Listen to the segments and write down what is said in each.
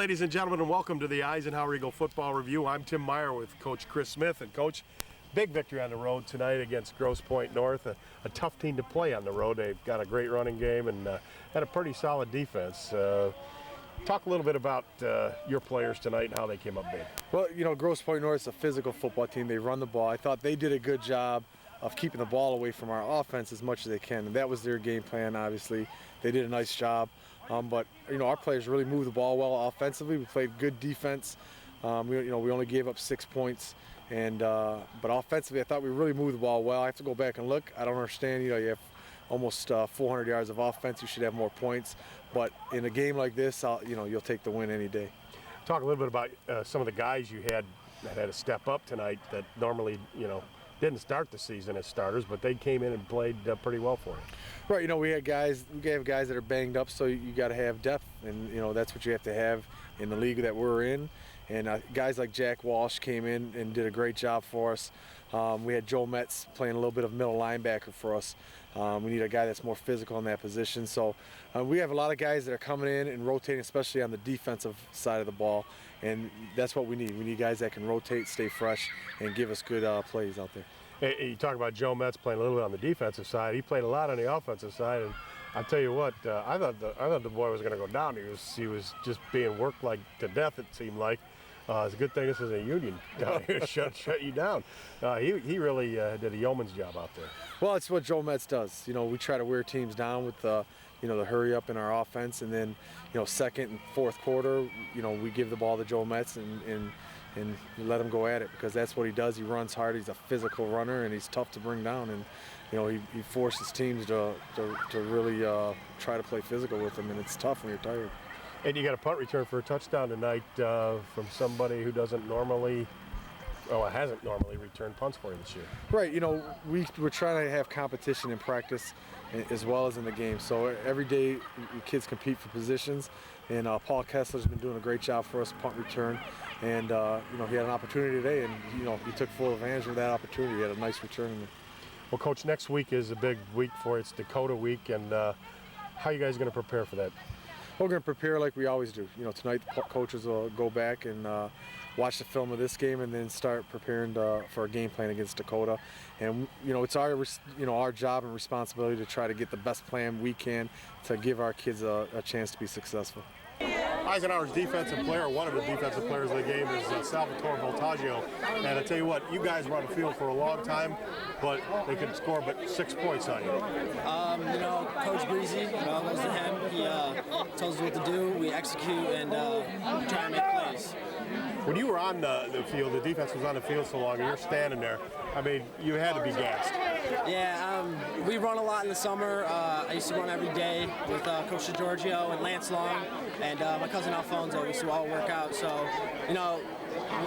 ladies and gentlemen, and welcome to the Eisenhower Eagle Football Review. I'm Tim Meyer with Coach Chris Smith. And Coach, big victory on the road tonight against Grosse Pointe North, a tough team to play on the road. They've got a great running game and had a pretty solid defense. Talk a little bit about your players tonight and how they came up big. Well, you know, Grosse Pointe North is a physical football team. They run the ball. I thought they did a good job of keeping the ball away from our offense as much as they can, and that was their game plan. Obviously, they did a nice job. But you know, our players really moved the ball well offensively. We played good defense. We only gave up 6 points, and but offensively, I thought we really moved the ball well. I have to go back and look. I don't understand. You know, you have almost 400 yards of offense. You should have more points. But in a game like this, you'll take the win any day. Talk a little bit about some of the guys you had that had to step up tonight that normally, didn't start the season as starters, but they came in and played pretty well for you. Right, you know, we have guys that are banged up, so you got to have depth, and you know that's what you have to have in the league that we're in. And guys like Jack Walsh came in and did a great job for us. We had Joe Metz playing a little bit of middle linebacker for us. We need a guy that's more physical in that position. So we have a lot of guys that are coming in and rotating, especially on the defensive side of the ball. And that's what we need. We need guys that can rotate, stay fresh, and give us good plays out there. Hey, you talk about Joe Metz playing a little bit on the defensive side. He played a lot on the offensive side, and I tell you what, I thought the boy was going to go down. He was just being worked like to death. It seemed like. It's a good thing this is a union down here. shut you down. He really did a yeoman's job out there. Well, it's what Joe Metz does. You know, we try to wear teams down with the hurry up in our offense, and then second and fourth quarter, we give the ball to Joe Metz and let him go at it, because that's what he does. He runs hard. He's a physical runner, and he's tough to bring down. And he forces teams to really try to play physical with him, and it's tough when you're tired. And you got a punt return for a touchdown tonight from somebody who hasn't normally returned punts for you this year. Right, we're trying to have competition in practice as well as in the game. So every day kids compete for positions, and Paul Kessler's been doing a great job for us, punt return. And he had an opportunity today, and he took full advantage of that opportunity. He had a nice return. Well, Coach, next week is a big week for you. It's Dakota week, and how are you guys going to prepare for that? We're going to prepare like we always do. Tonight the coaches will go back and watch the film of this game, and then start preparing for a game plan against Dakota. And it's our job and responsibility to try to get the best plan we can to give our kids a chance to be successful. Eisenhower's defensive player, one of the defensive players of the game, is Salvatore Voltaggio. And I tell you what, you guys were on the field for a long time, but they could score but 6 points on you. Coach Breezy, goes to him. He tells us what to do. We execute and try and make plays. When you were on the field, the defense was on the field so long, and you're standing there, I mean, you had to be gassed. Yeah, we run a lot in the summer. I used to run every day with Coach DeGiorgio and Lance Long, and my cousin Alfonso. We used to all work out. So,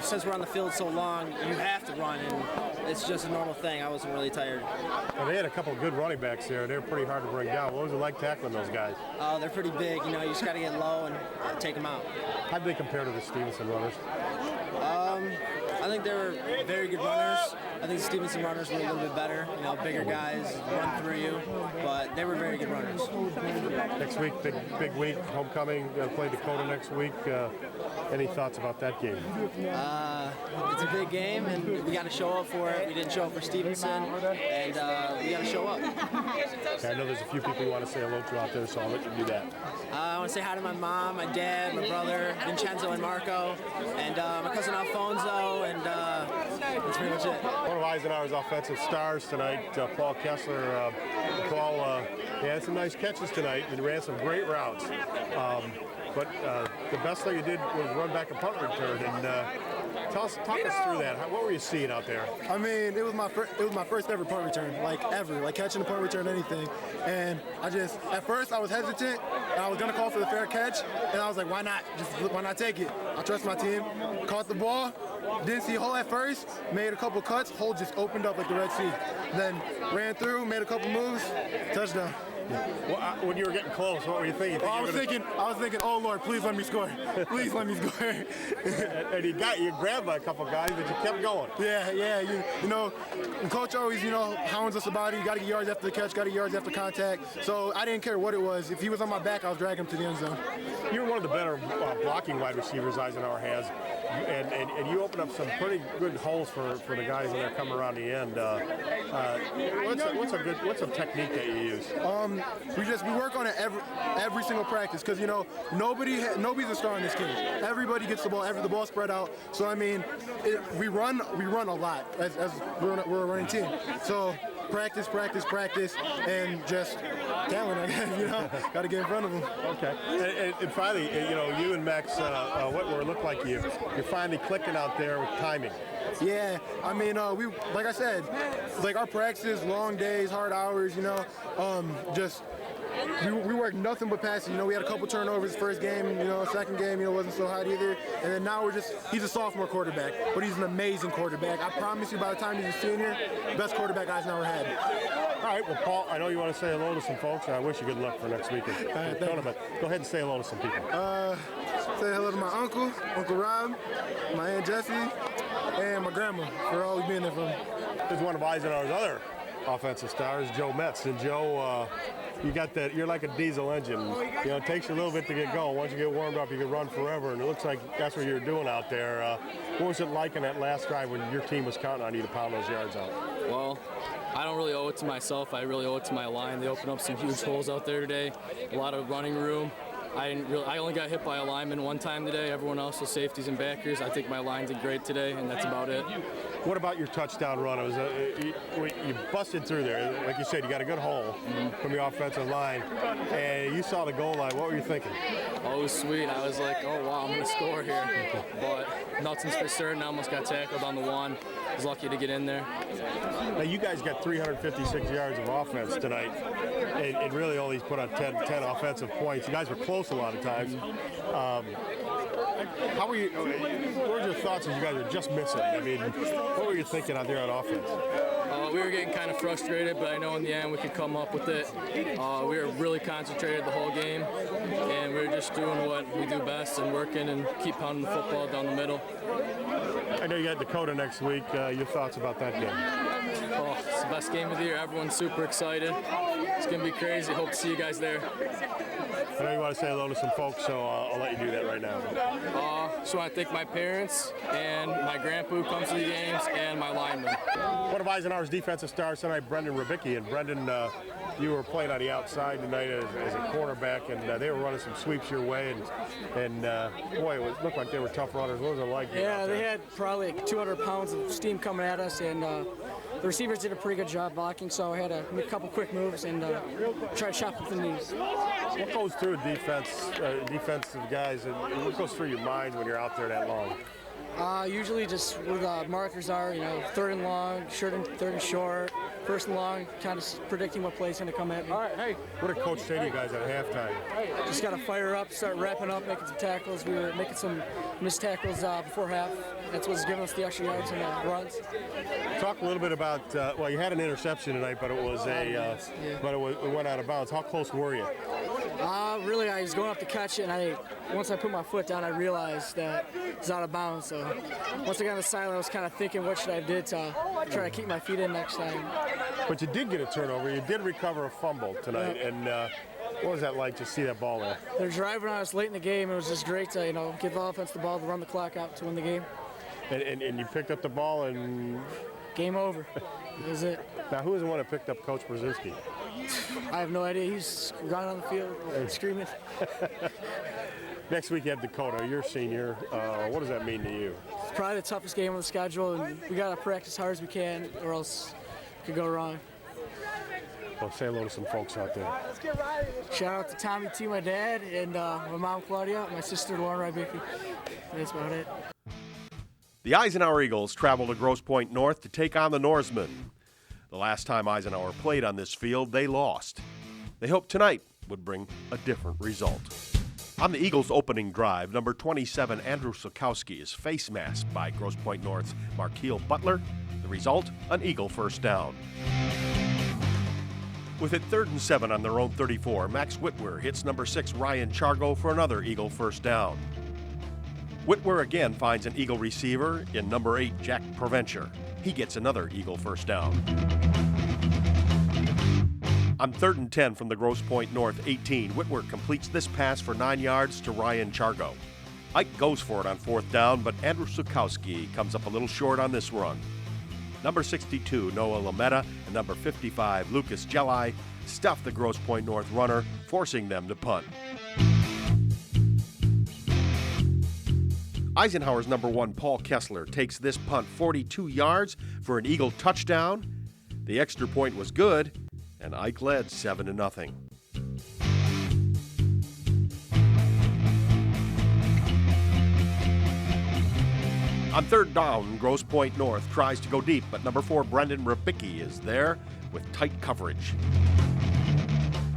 since we're on the field so long, you have to run, and it's just a normal thing. I wasn't really tired. Well, they had a couple of good running backs there. They're pretty hard to bring down. What was it like tackling those guys? They're pretty big. You just got to get low and take them out. How do they compare to the Stevenson runners? I think they were very good runners. I think the Stevenson runners were a little bit better. Bigger guys run through you, but they were very good runners. Next week, big week, homecoming. Play Dakota next week. Any thoughts about that game? It's a big game, and we got to show up for it. We didn't show up for Stevenson, and we got to show up. Okay, I know there's a few people you want to say hello to out there, so I'll let you do that. I want to say hi to my mom, my dad, my brother, Vincenzo and Marco, and my cousin Alfonso, and that's pretty much it. One of Eisenhower's offensive stars tonight, Paul Kessler. Paul, he had some nice catches tonight and ran some great routes. But the best thing he did was run back a punt return. And talk us through that. What were you seeing out there? I mean, it was my first ever punt return, like catching a punt return, anything. And at first I was hesitant, and I was gonna call for the fair catch, and I was like, why not? Why not take it? I trust my team. Caught the ball. Didn't see hole at first. Made a couple cuts. Hole just opened up like the Red Sea. Then ran through, made a couple moves, touchdown. Well, when you were getting close, what were you thinking? Well, I was thinking, oh Lord, please let me score. Please let me score. And you grabbed by a couple guys, but you kept going. Yeah. You know, and coach always, hounds us about it. You got to get yards after the catch, got to get yards after contact. So I didn't care what it was. If he was on my back, I was dragging him to the end zone. You're one of the better blocking wide receivers Eisenhower has, and you open up some pretty good holes for the guys when they're coming around the end. What's a technique that you use? We work on it every single practice because nobody's a star in this game. Everybody gets the ball, the ball's spread out. So I mean, we run a lot as we're a running team. So practice, and just talent, I guess. Got to get in front of them. Okay. And finally, you and Max Whitworth look like you're finally clicking out there with timing. Yeah, I mean, like I said, our practices, long days, hard hours, we worked nothing but passing. We had a couple turnovers first game, second game, wasn't so hot either. And then now he's a sophomore quarterback, but he's an amazing quarterback. I promise you, by the time he's a senior, best quarterback Eisenhower had. All right, well, Paul, I know you want to say hello to some folks, and I wish you good luck for next week in the tournament. Go ahead and say hello to some people. Say hello to my uncle, Uncle Rob, my Aunt Jessie, and my grandma for always being there for me. There's one of Eisenhower's other offensive stars, Joe Metz. And Joe, you got that. You're like a diesel engine. It takes you a little bit to get going. Once you get warmed up, you can run forever. And it looks like that's what you're doing out there. What was it like in that last drive when your team was counting on you to pound those yards out? Well, I don't really owe it to myself. I really owe it to my line. They opened up some huge holes out there today. A lot of running room. I only got hit by a lineman one time today. Everyone else was safeties and backers. I think my line did great today, and that's about it. What about your touchdown run? It was you busted through there. Like you said, you got a good hole from the offensive line, and you saw the goal line. What were you thinking? Oh, it was sweet. I was like, oh, wow, I'm going to score here. But nothing's for certain. I almost got tackled on the one. I was lucky to get in there. Now, you guys got 356 yards of offense tonight, and really only put on 10 offensive points. You guys were close a lot of times. How were you? What were your thoughts as you guys were just missing? I mean, what were you thinking out there on offense? We were getting kind of frustrated, but I know in the end we could come up with it. We were really concentrated the whole game, and we were just doing what we do best and working and keep pounding the football down the middle. I know you got Dakota next week. Your thoughts about that game? Oh, it's the best game of the year. Everyone's super excited. It's going to be crazy. Hope to see you guys there. I know you want to say hello to some folks, so I'll let you do that right now. Just want to thank my parents and my grandpa who comes to the games and my linemen. One of Eisenhower's defensive stars tonight, Brendan Rubicki. And Brendan, you were playing on the outside tonight as a cornerback, and they were running some sweeps your way. And boy, it looked like they were tough runners. What was it like? Yeah, they had probably 200 pounds of steam coming at us, and the receivers did a pretty good job blocking, so I had to make a couple quick moves and try to shop with the knees. What goes through defensive guys, and what goes through your mind when you're out there that long? Usually just where the markers are, third and long, third and short, first and long, kind of predicting what play's going to come at me. All right, hey. What did Coach say to you guys at halftime? Just got to fire up, start wrapping up, making some tackles. We were making some missed tackles before half. That's what's giving us the extra yards and runs. Talk a little bit about, well, you had an interception tonight, but it was it went out of bounds. How close were you? Really, I was going up to catch it, and once I put my foot down, I realized that it was out of bounds. So once I got on the sideline, I was kind of thinking, what should I do to try to keep my feet in next time? But you did get a turnover. You did recover a fumble tonight, and what was that like to see that ball there? They're driving on us late in the game. It was just great to give the offense the ball to run the clock out to win the game. And you picked up the ball and game over. That was it. Now, who was the one that picked up Coach Brzezinski? I have no idea. He's running on the field screaming. Next week you have Dakota. You're a senior. What does that mean to you? It's probably the toughest game on the schedule, and we got to practice as hard as we can, or else it could go wrong. Well, say hello to some folks out there. Shout out to Tommy T, my dad, and my mom Claudia, my sister Lauren Rybicki. That's about it. The Eisenhower Eagles travel to Grosse Pointe North to take on the Norsemen. The last time Eisenhower played on this field, they lost. They hoped tonight would bring a different result. On the Eagles' opening drive, number 27 Andrew Sokowski is face masked by Grosse Pointe North's Markeel Butler. The result, an Eagle first down. With it 3rd and 7 on their own 34, Max Whitwer hits number 6 Ryan Chargo for another Eagle first down. Whitwer again finds an Eagle receiver in number 8 Jack Provencher. He gets another Eagle first down. On 3rd and 10 from the Grosse Pointe North 18, Whitwer completes this pass for 9 yards to Ryan Chargo. Ike goes for it on 4th down, but Andrew Sukowski comes up a little short on this run. Number 62, Noah Lametta, and number 55, Lucas Jelli, stuff the Grosse Pointe North runner, forcing them to punt. Eisenhower's number 1, Paul Kessler, takes this punt 42 yards for an Eagle touchdown. The extra point was good, and Ike led 7-0. On 3rd down, Grosse Pointe North tries to go deep, but number 4, Brendan Rabicki, is there with tight coverage.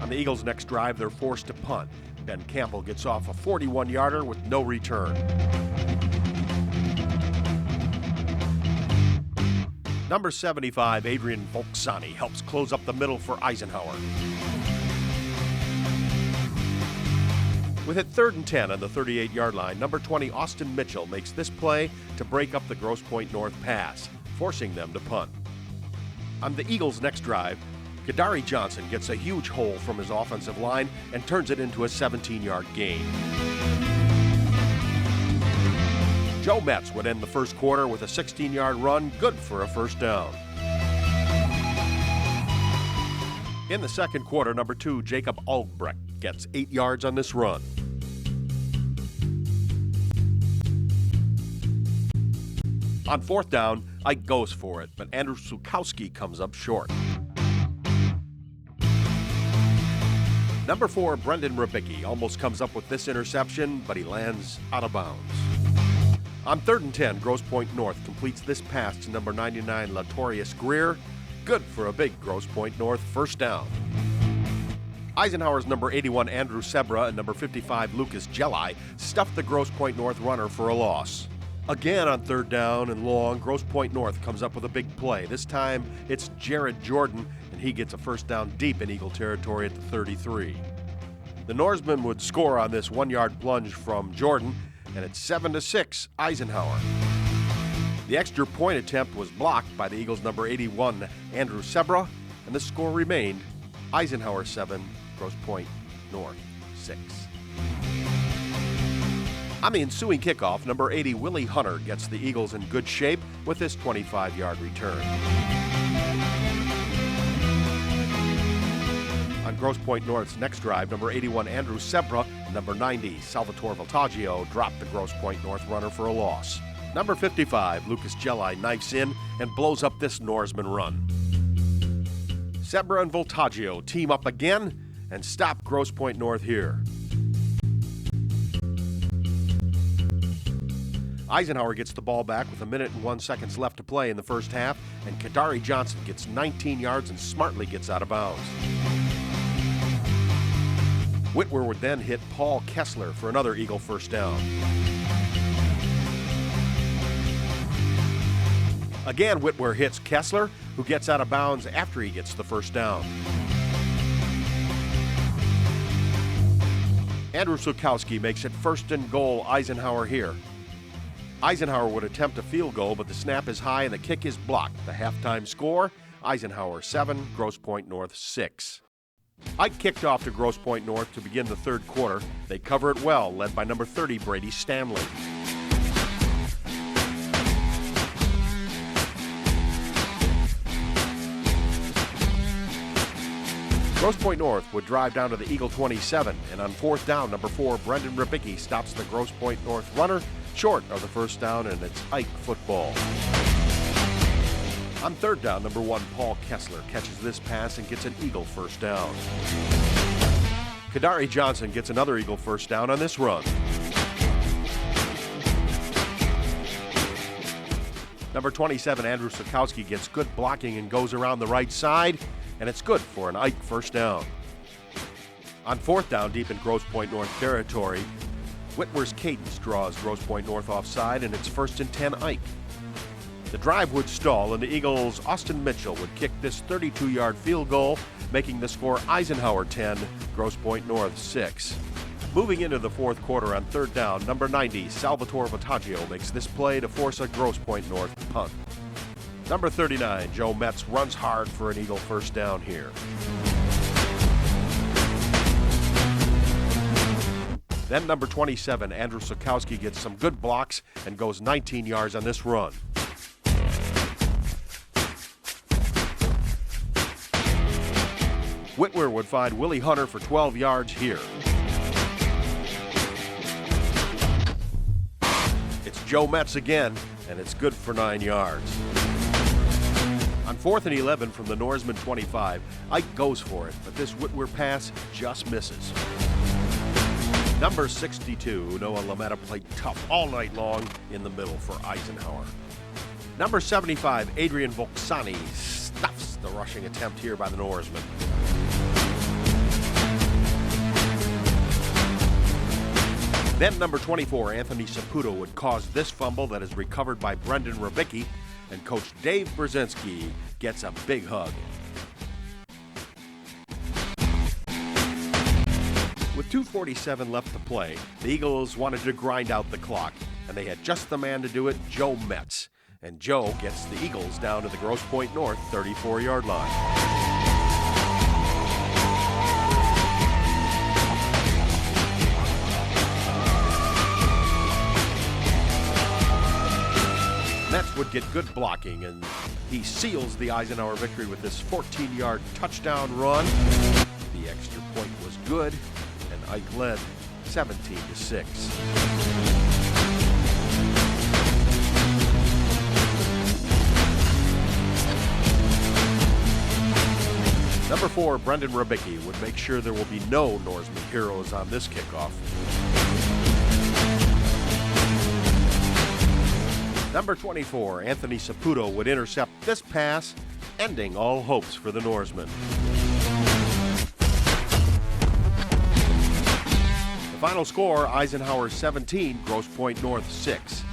On the Eagles' next drive, they're forced to punt. Ben Campbell gets off a 41-yarder with no return. Number 75, Adrian Volksani, helps close up the middle for Eisenhower. With it 3rd and 10 on the 38-yard line, number 20, Austin Mitchell, makes this play to break up the Grosse Pointe North pass, forcing them to punt. On the Eagles' next drive, Kadari Johnson gets a huge hole from his offensive line and turns it into a 17-yard gain. Joe Metz would end the first quarter with a 16-yard run, good for a first down. In the second quarter, number 2, Jacob Albrecht, gets 8 yards on this run. On 4th down, Ike goes for it, but Andrew Sukowski comes up short. Number 4, Brendan Rabicki, almost comes up with this interception, but he lands out of bounds. On 3rd and 10, Grosse Pointe North completes this pass to number 99, Latorius Greer, good for a big Grosse Pointe North first down. Eisenhower's number 81, Andrew Sebra, and number 55, Lucas Jelli, stuffed the Grosse Pointe North runner for a loss. Again on 3rd down and long, Grosse Pointe North comes up with a big play. This time it's Jared Jordan, and he gets a first down deep in Eagle territory at the 33. The Norsemen would score on this 1-yard plunge from Jordan, and it's 7-6 Eisenhower. The extra point attempt was blocked by the Eagles' number 81, Andrew Sebra, and the score remained Eisenhower 7, Grosse Pointe North 6. On the ensuing kickoff, number 80, Willie Hunter, gets the Eagles in good shape with this 25-yard return. On Grosse Pointe North's next drive, number 81, Andrew Sebra, and number 90, Salvatore Voltaggio, dropped the Grosse Pointe North runner for a loss. Number 55, Lucas Jelli, knifes in and blows up this Norseman run. Sebra and Voltaggio team up again and stop Grosse Pointe North here. Eisenhower gets the ball back with 1 minute and 1 second left to play in the first half, and Kadari Johnson gets 19 yards and smartly gets out of bounds. Whitwer would then hit Paul Kessler for another Eagle first down. Again, Whitwer hits Kessler, who gets out of bounds after he gets the first down. Andrew Sukowski makes it 1st and goal, Eisenhower here. Eisenhower would attempt a field goal, but the snap is high and the kick is blocked. The halftime score, Eisenhower 7, Grosse Pointe North 6. Ike kicked off to Grosse Pointe North to begin the 3rd quarter. They cover it well, led by number 30, Brady Stanley. Grosse Pointe North would drive down to the Eagle 27, and on 4th down, number 4, Brendan Rabicki, stops the Grosse Pointe North runner short of the first down, and it's Ike football. On 3rd down, number 1, Paul Kessler, catches this pass and gets an Eagle first down. Kadari Johnson gets another Eagle first down on this run. Number 27, Andrew Sukowski, gets good blocking and goes around the right side, and it's good for an Ike first down. On 4th down, deep in Grosse Pointe North territory, Whitwer's cadence draws Grosse Pointe North offside, and it's 1st and 10 Ike. The drive would stall, and the Eagles' Austin Mitchell would kick this 32-yard field goal making the score Eisenhower 10, Grosse Pointe North 6. Moving into the fourth quarter on third down, number 90, Salvatore Vataggio makes this play to force a Grosse Pointe North punt. Number 39, Joe Metz runs hard for an Eagle first down here. Then number 27, Andrew Sokowski gets some good blocks and goes 19 yards on this run. Whitwer would find Willie Hunter for 12 yards here. It's Joe Metz again, and it's good for 9 yards. On 4th and 11 from the Norseman 25, Ike goes for it, but this Whitwer pass just misses. Number 62, Noah Lametta played tough all night long in the middle for Eisenhower. Number 75, Adrian Volksani stuffs the rushing attempt here by the Norseman. Then number 24, Anthony Saputo would cause this fumble that is recovered by Brendan Rabicki, and Coach Dave Brzezinski gets a big hug. With 2:47 left to play, the Eagles wanted to grind out the clock, and they had just the man to do it, Joe Metz. And Joe gets the Eagles down to the Grosse Pointe North 34-yard line. Metz would get good blocking, and he seals the Eisenhower victory with this 14-yard touchdown run. The extra point was good, and Ike led 17-6. Number 4, Brendan Rabicki would make sure there will be no Norseman heroes on this kickoff. Number 24, Anthony Saputo would intercept this pass, ending all hopes for the Norsemen. The final score, Eisenhower 17, Grosse Pointe North 6.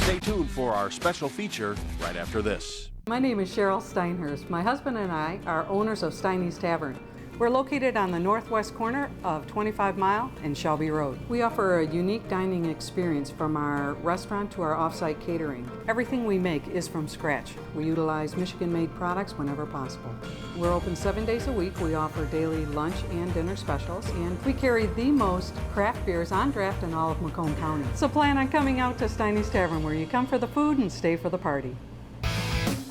Stay tuned for our special feature right after this. My name is Cheryl Steinhurst. My husband and I are owners of Steiny's Tavern. We're located on the northwest corner of 25 Mile and Shelby Road. We offer a unique dining experience from our restaurant to our off-site catering. Everything we make is from scratch. We utilize Michigan-made products whenever possible. We're open 7 days a week. We offer daily lunch and dinner specials, and we carry the most craft beers on draft in all of Macomb County. So plan on coming out to Steiny's Tavern, where you come for the food and stay for the party.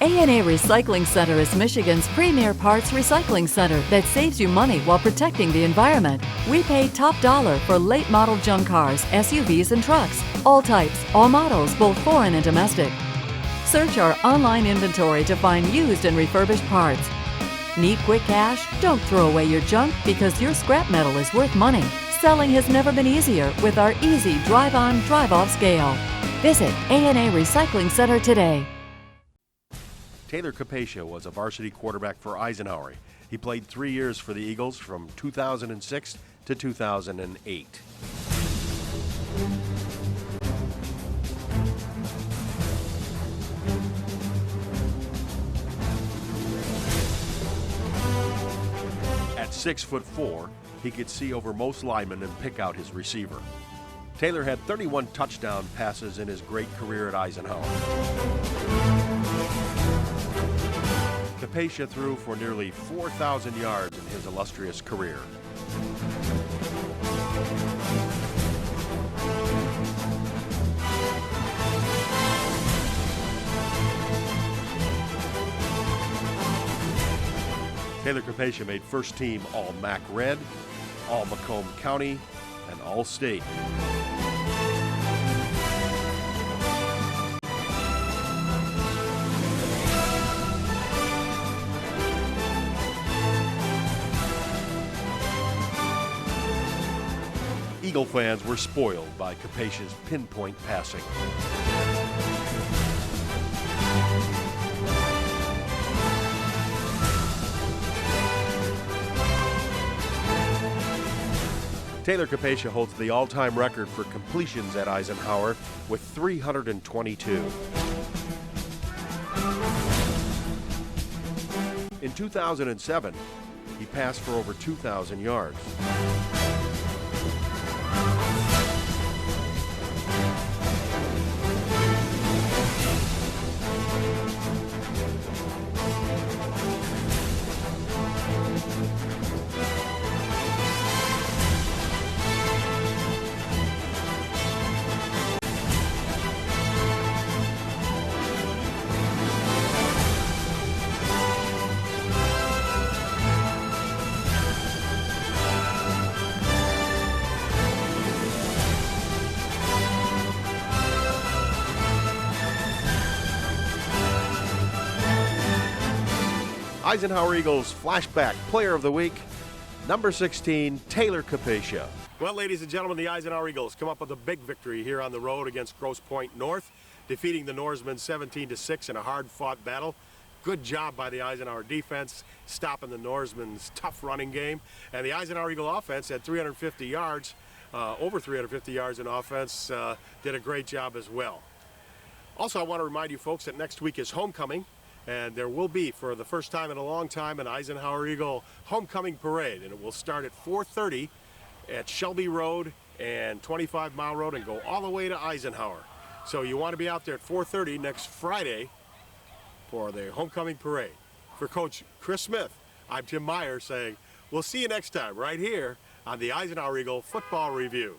A&A Recycling Center is Michigan's premier parts recycling center that saves you money while protecting the environment. We pay top dollar for late model junk cars, SUVs, and trucks. All types, all models, both foreign and domestic. Search our online inventory to find used and refurbished parts. Need quick cash? Don't throw away your junk because your scrap metal is worth money. Selling has never been easier with our easy drive-on, drive-off scale. Visit A&A Recycling Center today. Taylor Capacia was a varsity quarterback for Eisenhower. He played 3 years for the Eagles from 2006 to 2008. At 6'4", he could see over most linemen and pick out his receiver. Taylor had 31 touchdown passes in his great career at Eisenhower. Capacia threw for nearly 4,000 yards in his illustrious career. Taylor Capacia made first team All-MAC Red, All-Macomb County, and All-State. Eagle fans were spoiled by Capacia's pinpoint passing. Taylor Capacia holds the all-time record for completions at Eisenhower with 322. In 2007, he passed for over 2,000 yards. Eisenhower Eagles flashback player of the week, number 16, Taylor Capacia. Well, ladies and gentlemen, the Eisenhower Eagles come up with a big victory here on the road against Grosse Pointe North, defeating the Norsemen 17-6 in a hard-fought battle. Good job by the Eisenhower defense, stopping the Norsemen's tough running game. And the Eisenhower Eagle offense had 350 yards, over 350 yards in offense, did a great job as well. Also, I want to remind you folks that next week is homecoming. And there will be, for the first time in a long time, an Eisenhower Eagle homecoming parade. And it will start at 4:30 at Shelby Road and 25 Mile Road and go all the way to Eisenhower. So you want to be out there at 4:30 next Friday for the homecoming parade. For Coach Chris Smith, I'm Tim Meyer saying, we'll see you next time right here on the Eisenhower Eagle Football Review.